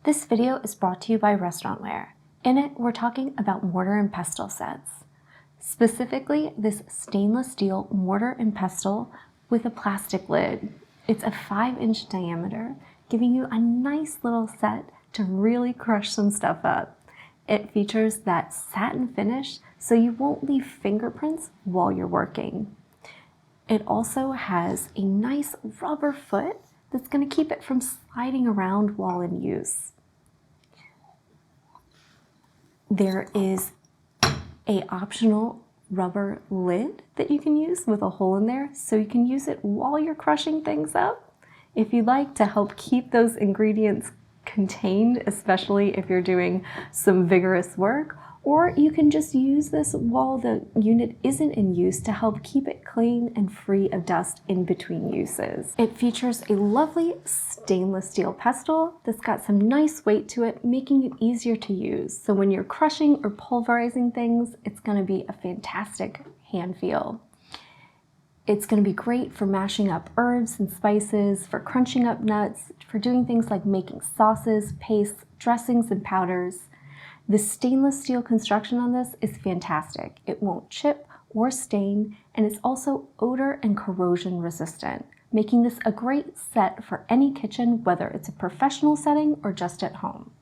This video is brought to you by Restaurantware. In it, we're talking about mortar and pestle sets. Specifically, this stainless steel mortar and pestle with a plastic lid. It's a 5-inch diameter, giving you a nice little set to really crush some stuff up. It features that satin finish, so you won't leave fingerprints while you're working. It also has a nice rubber foot that's going to keep it from sliding around while in use. There is an optional rubber lid that you can use with a hole in there, so you can use it while you're crushing things up if you'd like, to help keep those ingredients contained, especially if you're doing some vigorous work. Or you can just use this while the unit isn't in use to help keep it clean and free of dust in between uses. It features a lovely stainless steel pestle that's got some nice weight to it, making it easier to use. So when you're crushing or pulverizing things, it's going to be a fantastic hand feel. It's going to be great for mashing up herbs and spices, for crunching up nuts, for doing things like making sauces, pastes, dressings, and powders. The stainless steel construction on this is fantastic. It won't chip or stain, and it's also odor and corrosion resistant, making this a great set for any kitchen, whether it's a professional setting or just at home.